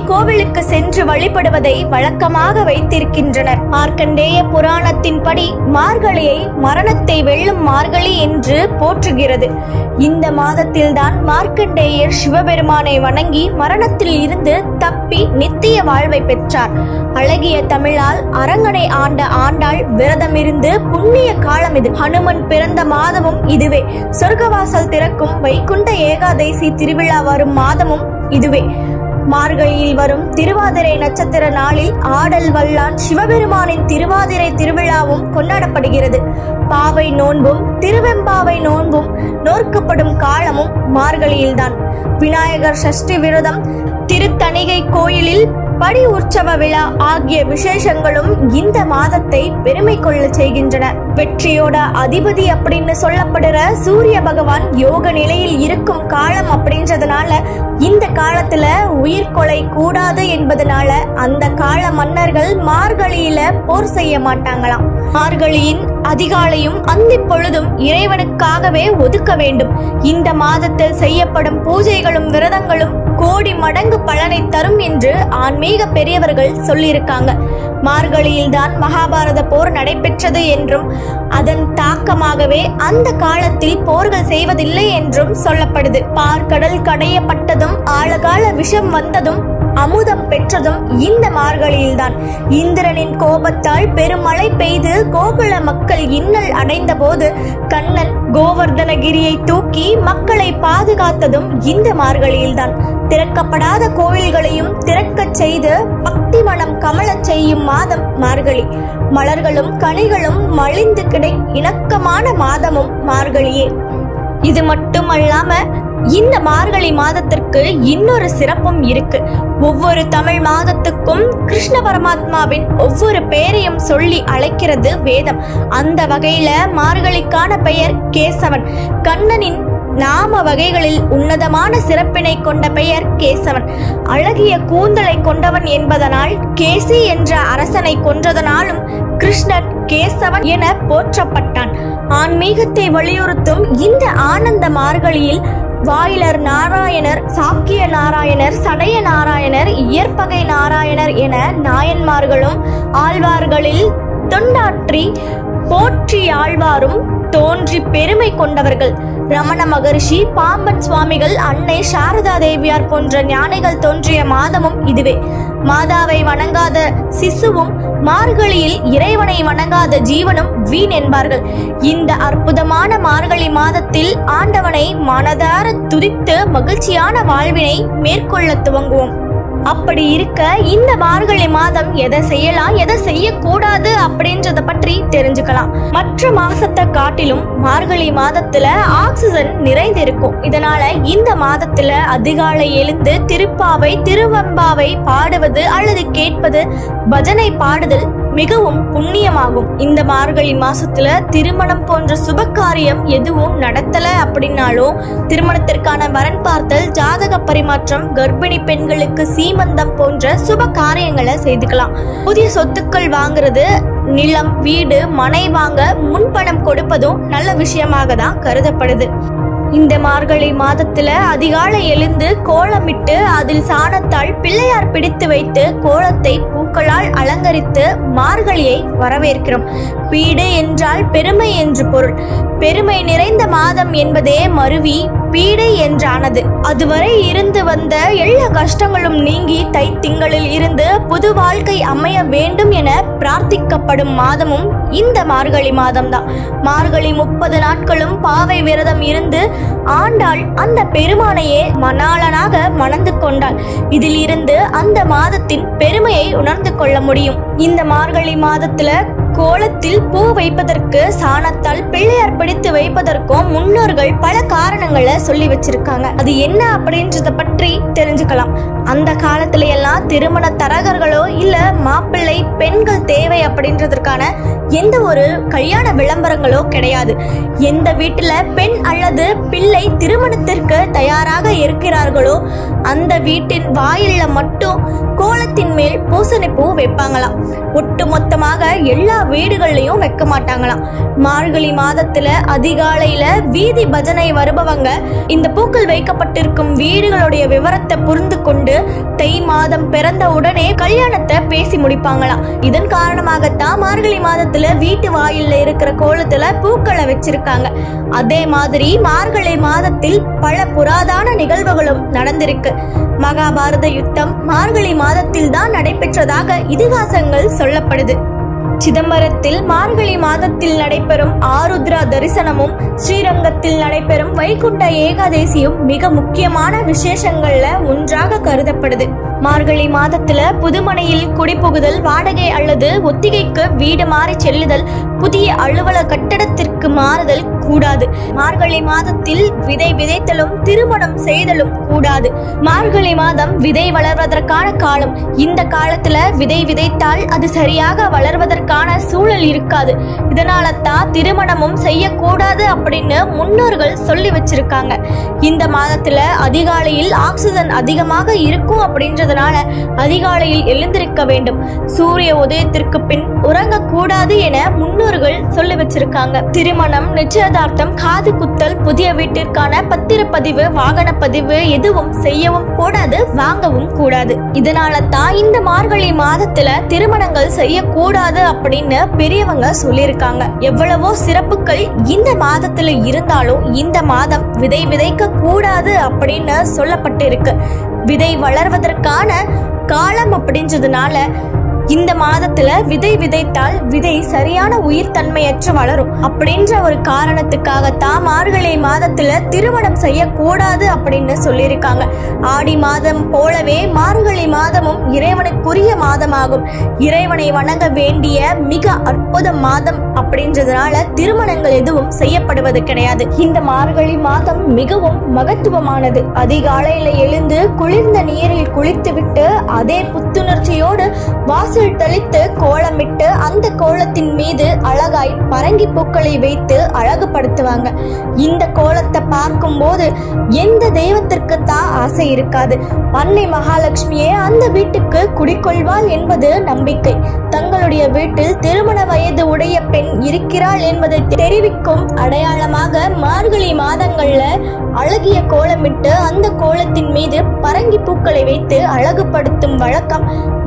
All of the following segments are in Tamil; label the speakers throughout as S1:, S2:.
S1: கோவிலுக்கு சென்று வழிபடுவதை வழக்கமாக வைத்திருக்கின்றனர். மார்க்கண்டேய புராணத்தின்படி மார்கழியை மரணத்தை வெல்லும் மார்கழி என்று போற்றுகிறது. இந்த மாதத்தில்தான் மார்க்கண்டேயர் சிவபெருமானை வணங்கி மரணத்தில் இருந்து தப்பி நித்திய வாழ்வை பெற்றார். அழகிய தமிழால் அரங்கனை ஆண்ட ஆண்டாள் விரதமிருந்து புண்ணிய காலம் இது. ஹனுமன் பிறந்த மாதமும் இதுவே. சொர்க்கவாசல் திறக்கும் வைகுண்ட ஏகாதசி திருவிழா வரும் மாதமும் இதுவே. மார்கழியில் வரும் திருவாதிரை நட்சத்திர நாளில் ஆடல் வல்லான் சிவபெருமானின் திருவாதிரை திருவிழாவும் கொண்டாடப்படுகிறது. பாவை நோன்பும் திருவெம்பாவை நோன்பும் நோற்கப்படும் காலமும் மார்கழியில்தான். விநாயகர் சஷ்டி விரதம், திருத்தணிகை கோயிலில் படி உற்சவ விழா ஆகிய விசேஷங்களும் இந்த மாதத்தை பெருமை கொள்ள செய்கின்றன. வெற்றியோட அதிபதி அப்படின்னு சொல்லப்படுற சூரிய பகவான் யோக நிலையில் இருக்கும் காலம் அப்படின்றதுனால இந்த காலத்துல உயிர் கொலை கூடாது என்பதனால அந்த கால மன்னர்கள் மார்கழியில போர் செய்ய மாட்டாங்களாம். மார்கழியின் அதிகாலையும் அந்தி பொழுதும் இறைவனுக்காகவே ஒதுக்க வேண்டும். இந்த மாதத்தில் செய்யப்படும் பூஜைகளும் விரதங்களும் கோடி மடங்கு பலனை தரும் என்று ஆன்மீக பெரியவர்கள் சொல்லியிருக்காங்க. மார்கழியில்தான் மகாபாரத போர் நடைபெற்றது என்றும் அதன் தாக்கமாகவே அந்த காலத்தில் போர்கள் செய்வதில்லை என்றும் சொல்லப்படுது. பார்க்கடல் கடையப்பட்டதும் ஆழகால விஷம் வந்ததும் அமுதம் பெற்றதும் இந்த மார்கழியில்தான். இந்திரனின் கோபத்தால் பெருமழை பெய்து கோகுல மக்கள் இன்னல் அடைந்த போது கண்ணன் கோவர்தனகிரியை தூக்கி மக்களை பாதுகாத்ததும் இந்த மார்கழியில்தான். திறக்கப்படாத கோவில்களையும் திறக்கச் செய்து பக்தி மனம் கமலச் செய்யும் மாதம் மார்கழி. மலர்களும் கனிகளும் மலிந்து கிடை இணக்கமான மாதமும் மார்கழியே. இது மட்டுமல்லாம இந்த மார்கழி மாதத்திற்கு இன்னொரு சிறப்பும் இருக்கு. ஒவ்வொரு தமிழ் மாதத்துக்கும் கிருஷ்ண பரமாத்மாவின் ஒவ்வொரு பெயரையும் சொல்லி அழைக்கிறது வேதம். அந்த வகையில மார்கழிக்கான பெயர் கேசவன். கண்ணனின் நாம வகைகளில் உன்னதமான சிறப்பினை கொண்ட பெயர் கேசவன். அழகிய கூந்தலை கொண்டவன் என்பதனால் கேசி என்ற அரசனை கொன்றதனாலும் கிருஷ்ணன் கேசவன் என போற்றப்பட்டான். ஆன்மீகத்தை வலியுறுத்தும் இந்த ஆனந்த மார்கழியில் வாயிலர் நாராயணர், சாக்கிய நாராயணர், சடைய நாராயணர், இயற்பகை நாராயணர் என நாயன்மார்களும் ஆழ்வார்களில் தொண்டாற்றி போற்றி ஆழ்வாரும் தோன்றி பெருமை கொண்டவர்கள். ரமண மகரிஷி, பாம்பன் சுவாமிகள், அன்னை சாரதா தேவியார் போன்ற ஞானிகள் தோன்றிய மாதமும் இதுவே. மாதாவை வணங்காத சிசுவும் மார்கழியில் இறைவனை வணங்காத ஜீவனும் வீண் என்பார்கள். இந்த அற்புதமான மார்கழி மாதத்தில் ஆண்டவனை மனதார துதித்து மகிழ்ச்சியான வாழ்வினை மேற்கொள்ள துவங்குவோம். அப்படி இருக்க இந்த மார்கழி மாதம் எதை செய்யலாம் எதை செய்யக்கூடாது அப்படின்றத பற்றி தெரிஞ்சுக்கலாம். மற்ற மாசத்தை காட்டிலும் மார்கழி மாதத்துல ஆக்சிஜன் நிறைந்திருக்கும். இதனால இந்த மாதத்துல அதிகாலை எழுந்து திருப்பாவை திருவெம்பாவை பாடுவது அல்லது கேட்பது, பஜனை பாடுதல் மிகவும் புண்ணியமாகும். இந்த மார்கழி மாசத்துல திருமணம் போன்ற சுப காரியம் எதுவும் நடத்தல அப்படின்னாலும் திருமணத்திற்கான வரன் பார்த்தல், ஜாதக பரிமாற்றம், கர்ப்பிணி பெண்களுக்கு சீமந்தம் போன்ற சுப காரியங்களை செய்துக்கலாம். புதிய சொத்துக்கள் வாங்குறது, நிலம், வீடு, மனை வாங்க முன்பணம் கொடுப்பதும் நல்ல விஷயமாக தான் கருதப்படுது. இந்த மார்கழி மாதத்துல அதிகாலை எழுந்து கோலமிட்டு அதில் சாணத்தால் பிள்ளையார் பிடித்து வைத்து கோலத்தை பூக்களால் அலங்கரித்து மார்கழியை வரவேற்கிறோம். பீடு என்றால் பெருமை என்று பொருள். பெருமை நிறைந்த மாதம் என்பதே மருவி பீடை என்றானது. அதுவரை இருந்து வந்த எல்லா கஷ்டங்களும் நீங்கி தைத்திங்களில் இருந்து புது வாழ்க்கை அமைய வேண்டும் என பிரார்த்திக்கப்படும் மாதமும் இந்த மார்கழி மாதம்தான். மார்கழி 30 நாட்களும் பாவை விரதம் இருந்து ஆண்டாள் அந்த பெருமானையே மணாளனாக மணந்து கொண்டாள். இதில் இருந்து அந்த மாதத்தின் பெருமையை உணர்ந்து கொள்ள முடியும். இந்த மார்கழி மாதத்துல கோலத்தில் பூ வைப்பதற்கு, சாணத்தால் பிள்ளையார் பிடித்து வைப்பதற்கும் முன்னோர்கள் பல காரணங்களை சொல்லி வச்சிருக்காங்க. அது என்ன அப்படின்றத பற்றி தெரிஞ்சுக்கலாம். அந்த காலத்துல எல்லாம் திருமண தரகர்களோ இல்ல மாப்பிள்ளை பெண்கள் தேவை அப்படின்றதற்கான எந்த ஒரு கல்யாண விளம்பரங்களோ கிடையாது. எந்த வீட்டுல பெண் அல்லது பிள்ளை திருமணத்திற்கு தயாராக இருக்கிறார்களோ அந்த வீட்டின் வாயில்ல மட்டும் கோலத்தின் மேல் பூசணி பூ வைப்பாங்களாம். ஒட்டு மொத்தமாக எல்லா வீடுகள்லயும் வைக்க மாட்டாங்களாம். மார்கழி மாதத்துல அதிகாலையில வீதி பஜனை வருபவங்க இந்த பூக்கள் வைக்கப்பட்டிருக்கும் வீடுகளுடைய விவரத்தை புரிந்து கொண்டு தை மாதம் பிறந்த உடனே கல்யாணத்தை பேசி முடிப்பாங்களாம். இதன் காரணமாகத்தான் மார்கழி மாதத்துல வீட்டு வாயில்ல இருக்கிற கோலத்துல பூக்களை வச்சிருக்காங்க. அதே மாதிரி மார்கழி மாதத்தில் பல புராதான நிகழ்வுகளும் நடந்திருக்கு. மகாபாரத யுத்தம் மார்கழி மாதத்தில் தான் நடைபெற்றதாக இதிகாசங்கள் சொல்லப்படுது. சிதம்பரத்தில் மார்கழி மாதத்தில் நடைபெறும் ஆருத்ரா தரிசனமும் ஸ்ரீரங்கத்தில் நடைபெறும் வைகுண்ட ஏகாதேசியும் மிக முக்கியமான விசேஷங்கள்ல ஒன்றாக கருதப்படுது. மார்கழி மாதத்துல புதுமனையில் குடிபுகுதல், வாடகை அல்லது ஒத்திகைக்கு வீடு மாறி செல்லுதல், புதிய அலுவலக கட்டடத்திற்கு மாறுதல் கூடாது. மார்கழி மாதத்தில் விதை விதைத்தலும் திருமணம் செய்தலும் கூடாது. மார்கழி மாதம் விதை வளர்வதற்கான காலம். இந்த காலத்துல விதை விதைத்தால் அது சரியாக வளர்வதற்கான சூழல் இருக்காது. இதனால தான் திருமணமும் செய்யக்கூடாது அப்படின்னு முன்னோர்கள் சொல்லி வச்சிருக்காங்க. இந்த மாதத்துல அதிகாலையில் ஆக்சிஜன் அதிகமாக இருக்கும் அப்படின்றதுனால அதிகாலையில் எழுந்திருக்க வேண்டும். சூரிய உதயத்திற்கு பின் உறங்கக்கூடாது என முன்னோர்கள் சொல்லி வச்சிருக்காங்க. திருமணம், நிச்சயதார்த்தம், காது குத்தல், புதிய வீட்டிற்கான பத்திரப்பதிவு, வாகன பதிவு எதுவும் செய்யவும் கூடாது, வாங்கவும் கூடாது. இதனால தான் இந்த மார்கழி மாதத்துல திருமணங்கள் செய்யக்கூடாது அப்படின்னு பெரியவங்க சொல்லியிருக்காங்க. எவ்வளவோ சிறப்புகள் இந்த மாதத்துல இருந்தாலும் இந்த மாதம் விதை விதைக்க கூடாது அப்படின்னு சொல்லப்பட்டு இருக்கு. விதை வளர்வதற்கான காலம் அப்படின்றதுனால இந்த மாதத்துல விதை விதைத்தால் விதை சரியான உயிர் தன்மையற்று வளரும் அப்படின்ற ஒரு காரணத்துக்காகத்தான் மார்கழி மாதத்துல திருமணம் செய்யக்கூடாது அப்படின்னு சொல்லியிருக்காங்க. ஆடி மாதம் போலவே மார்கழி மாதமும் இறைவனுக்குரிய மாதமாகும். இறைவனை வணங்க வேண்டிய மிக அற்புத மாதம் அப்படின்றதுனால திருமணங்கள் எதுவும் செய்யப்படுவது கிடையாது. இந்த மார்கழி மாதம் மிகவும் மகத்துவமானது. அதிகாலையில எழுந்து குளிர்ந்த நீரில் குளித்துவிட்டு அதே புத்துணர்ச்சியோடு வாசல் தெளித்து கோலமிட்டு அந்த கோலத்தின் மீது அழகாய் பரங்கி பூக்களை வைத்து அழகுபடுத்துவாங்க. இந்த கோலத்தை பார்க்கும் போது எந்த தெய்வத்திற்கு தான் ஆசை இருக்காது? அன்னை மகாலட்சுமியே அந்த வீட்டுக்கு குடிக்கொள்வாள் என்பது நம்பிக்கை. தங்களுடைய வீட்டில் திருமண வயது உடைய பெண் இருக்கிறாள் என்பதை தெரிவிக்கும் அடையாளமாக மார்கழி மாதங்கள்ல அழகிய கோலமிட்டு அந்த கோலத்தின் மீது பரங்கி பூக்களை வைத்து அழகுபடுத்தும் வழக்கம்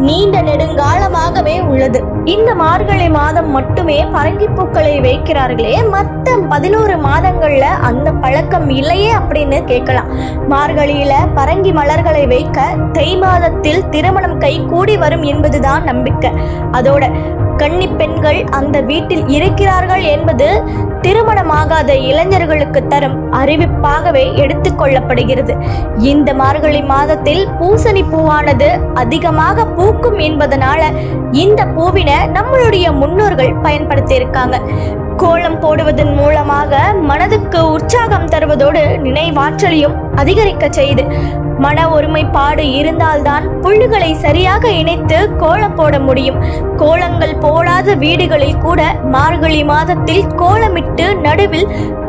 S1: நீண்ட நெடுங்காலமாகவே உள்ளது. இந்த மார்கழி மாதம் மட்டுமே பரங்கி பூக்களை வைக்கிறார்களே, மற்ற 11 மாதங்கள்ல அந்த பழக்கம் இல்லையே அப்படின்னு கேட்கலாம். மார்கழியில பரங்கி மலர்களை வைக்க தை மாதத்தில் திருமணம் கை கூடி வரும் என்பதுதான் நம்பிக்கை. அதோட கன்னி பெண்கள் அந்த வீட்டில் இருக்கிறார்கள் என்பது திருமணமாகாத இளைஞர்களுக்கு தரும் அறிவிப்பாகவே எடுத்துக்கொள்ளப்படுகிறது. இந்த மார்கழி மாதத்தில் பூசணி பூவானது அதிகமாக பூக்கும் என்பதனால இந்த பூவினை நம்மளுடைய முன்னோர்கள் பயன்படுத்தி இருக்காங்க. கோலம் போடுவதன் மூலமாக மனதுக்கு உற்சாகம் தருவதோடு நினைவாற்றலையும் அதிகரிக்க செய்து மன ஒருமைப்பாடு இருந்தால்தான் புள்ளிகளை சரியாக இணைத்து கோலம் போட முடியும். கோலங்கள் போடாத வீடுகளில் கூட மார்கழி மாதத்தில் கோலமிட்டு நடுவில்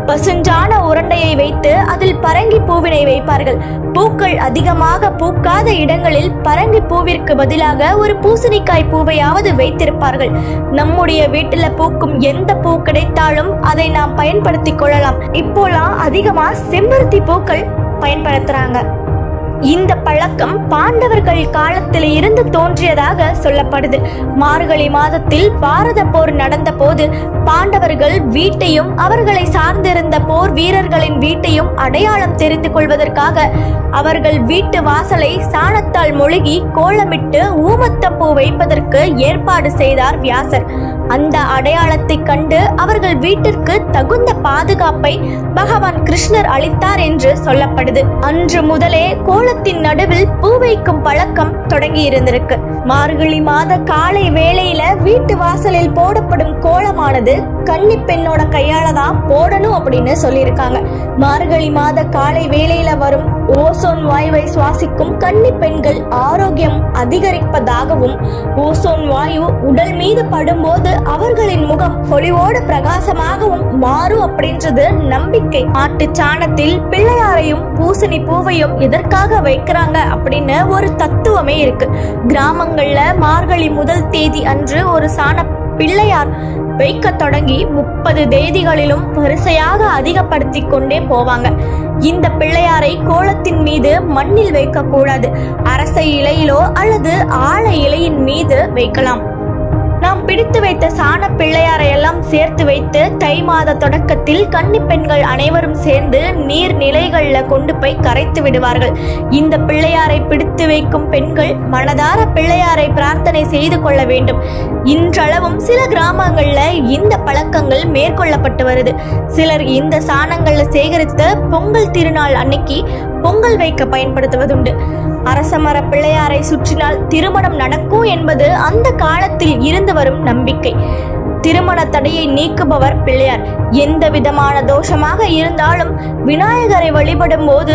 S1: பசுஞ்சான உருண்டையை வைத்து அதில் பரங்கி பூவினை வைப்பார்கள். பூக்கள் அதிகமாக பூக்காத இடங்களில் பரங்கி பூவிற்கு பதிலாக ஒரு பூசணிக்காய் பூவையாவது வைத்திருப்பார்கள். நம்முடைய வீட்டுல பூக்கும் எந்த பூ கிடைத்தாலும் அதை நாம் பயன்படுத்தி கொள்ளலாம். இப்போலாம் அதிகமா செம்பருத்தி பூக்கள் பயன்படுத்துறாங்க. இந்த பழக்கம் பாண்டவர்கள் காலத்தில் இருந்து தோன்றியதாக சொல்லப்படுது. மார்கழி மாதத்தில் பாரத போர் நடந்த போது பாண்டவர்கள் வீட்டையும் அவர்களை சார்ந்திருந்த போர் வீரர்களின் வீட்டையும் அடையாளம் தெரிந்து கொள்வதற்காக அவர்கள் வீட்டு வாசலை சாணத்தால் மொழுகி கோலமிட்டு ஊமத்தம் பூ வைப்பதற்கு ஏற்பாடு செய்தார் வியாசர். அந்த அடையாளத்தை கண்டு அவர்கள் வீட்டிற்கு தகுந்த பாதுகாப்பை பகவான் கிருஷ்ணர் அளித்தார் என்று சொல்லப்படுது. அன்று முதலே கோலத்தின் நடுவில் பூ வைக்கும் பழக்கம் தொடங்கி இருந்திருக்கு. மார்கழி மாத காலை வேளையில வீட்டு வாசலில் போடப்படும் கோலமானது கன்னி பெண்ணோட கையால தான் போடணும் அப்படின்னு சொல்லியிருக்காங்க. மார்கழி மாத காலை வேளையில வரும் ஓசோன் வாயுவை சுவாசிக்கும் கன்னி பெண்கள் ஆரோக்கியம் அதிகரிப்பதாகவும், ஓசோன் வாயு உடல் மீது படும்போது அவர்களின் முகம் பொலிவோடு பிரகாசமாகவும் மாறும் அப்படின்றது நம்பிக்கை. மாட்டு சாணத்தில் பிள்ளையாரையும் பூசணி பூவையும் எதற்காக வைக்கிறாங்க அப்படின்னு ஒரு தத்துவமே இருக்கு. கிராமங்கள்ல மார்கழி முதல் தேதி அன்று ஒரு சாண பிள்ளையார் வைக்க தொடங்கி 30 தேதிகளிலும் வரிசையாக அதிகப்படுத்தி கொண்டே போவாங்க. இந்த பிள்ளையாரை கோலத்தின் மீது மண்ணில் வைக்க கூடாது, அரச இலையிலோ அல்லது ஆழ இலையின் மீது வைக்கலாம். நாம் பிடித்து வைத்த சாண பிள்ளையாரை எல்லாம் சேர்த்து வைத்து தை மாத தொடக்கத்தில் கன்னி பெண்கள் அனைவரும் சேர்ந்து நீர் நிலைகள்ல கொண்டு போய் கரைத்து விடுவார்கள். இந்த பிள்ளையாரை பிடித்து வைக்கும் பெண்கள் மனதார பிள்ளையாரை பிரார்த்தனை செய்து கொள்ள வேண்டும். இன்றளவும் சில கிராமங்கள்ல இந்த பழக்கங்கள் மேற்கொள்ளப்பட்டு வருது. சிலர் இந்த சாணங்களை சேகரித்து பொங்கல் திருநாள் அன்னைக்கு பொங்கல் வைக்க பயன்படுத்துவதுண்டு. அரசமர பிள்ளையாரை சுற்றினால் திருமணம் நடக்கும் என்பது அந்த காலத்தில் இருந்து வரும் நம்பிக்கை. திருமண தடையை நீக்குபவர் பிள்ளையார். எந்த விதமான தோஷமாக இருந்தாலும் விநாயகரை வழிபடும் போது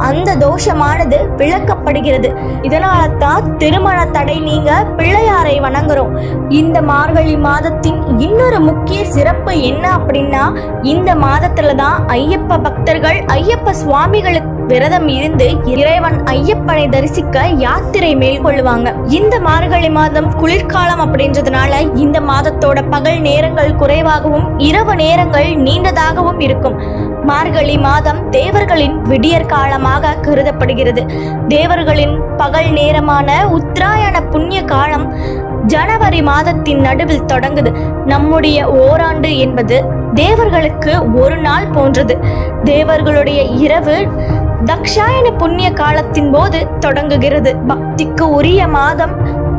S1: அந்த தோஷமானது விளக்கப்படுகிறது. இதனால தான் திருமண தடை நீங்க பிள்ளையாரை வணங்குறோம். இந்த மார்கழி மாதத்தின் இன்னொரு முக்கிய சிறப்பு என்ன அப்படின்னா, இந்த மாதத்துல தான் ஐயப்ப பக்தர்கள் ஐயப்ப சுவாமிகளுக்கு விரதம் இருந்து இறைவன் ஐயப்பனை தரிசிக்க யாத்திரை மேற்கொள்ளுவாங்க. இந்த மார்கழி மாதம் குளிர்காலம் அப்படின்றதுனால இந்த மாதத்தோட பகல் நேரங்கள் குறைவாகவும் இரவு நேரங்கள் நீண்டதாகவும் இருக்கும். மார்கழி மாதம் தேவர்களின் விடியற் காலமாக கருதப்படுகிறது. தேவர்களின் பகல் நேரமான உத்தராயண புண்ணிய காலம் ஜனவரி மாதத்தின் நடுவில் தொடங்குது. நம்முடைய ஓராண்டு என்பது தேவர்களுக்கு ஒரு நாள் போன்றது. தேவர்களுடைய இரவு தக்ஷாயண புண்ணிய காலத்தின் போது தொடங்குகிறது. பக்திக்கு உரிய மாதம்,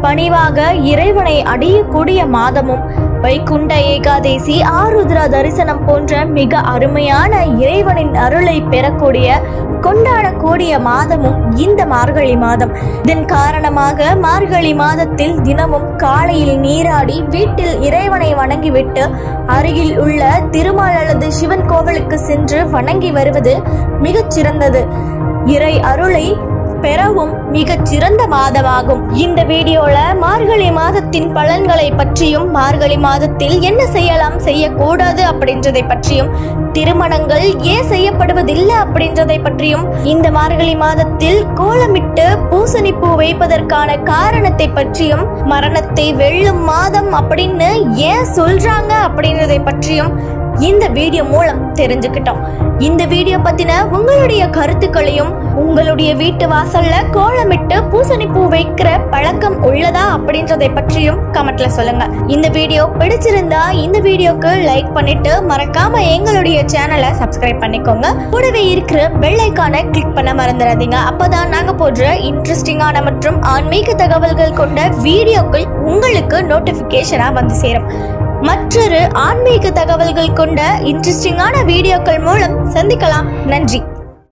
S1: பணிவாக இறைவனை அடையக்கூடிய மாதமும், வைகுண்ட ஏகாதேசி, ஆருத்ரா தரிசனம் போன்ற மிக அருமையான இறைவனின் அருளை பெறக்கூடிய கொண்டாடக்கூடிய மாதமும் இந்த மார்கழி மாதம். இதன் காரணமாக மார்கழி மாதத்தில் தினமும் காலையில் நீராடி வீட்டில் இறைவனை வணங்கிவிட்டு அருகில் உள்ள திருமால் அல்லது சிவன் கோவிலுக்கு சென்று வணங்கி வருவது மிகச் சிறந்தது. இறை அருளை பெறவும் மிகச் சிறந்த மாதமாகும். இந்த வீடியோல மார்கழி மாதத்தின் பலன்களை பற்றியும், மார்கழி மாதத்தில் என்ன செய்யலாம் செய்யக்கூடாது அப்படின்றதை பற்றியும், திருமணங்கள் ஏன் செய்யப்படுவதில்லை அப்படின்றதை பற்றியும், இந்த மார்கழி மாதத்தில் கோலமிட்டு பூசணி பூ வைப்பதற்கான காரணத்தை பற்றியும், மரணத்தை வெல்லும் மாதம் அப்படின்னு ஏன் சொல்றாங்க அப்படின்றதை பற்றியும் இந்த வீடியோ மூலம் தெரிஞ்சுக்கிட்டோம். இந்த வீடியோ பத்தின உங்களுடைய கருத்துக்களையும், உங்களுடைய வீட்டு வாசல்ல கோலமிட்டு பூசணி பூ வைக்கிற பழக்கம் உள்ளதா அப்படின்றதை பற்றியும் கமெண்ட்ல சொல்லுங்க. இந்த வீடியோ பிடிச்சிருந்தா இந்த வீடியோக்கு லைக் பண்ணிட்டு மறக்காம எங்களுடைய சேனலை சப்ஸ்கிரைப் பண்ணிக்கோங்க. கூடவே இருக்கிற பெல் ஐகானை கிளிக் பண்ண மறந்துடாதீங்க. அப்பதான் நாங்க போடுற இன்ட்ரெஸ்டிங்கான மற்றும் ஆன்மீக தகவல்கள் கொண்ட வீடியோக்கள் உங்களுக்கு நோட்டிபிகேஷனா வந்து சேரும். மற்றொரு ஆன்மீக தகவல்கள் கொண்ட இன்ட்ரெஸ்டிங்கான வீடியோக்கள் மூலம் சந்திக்கலாம். நன்றி.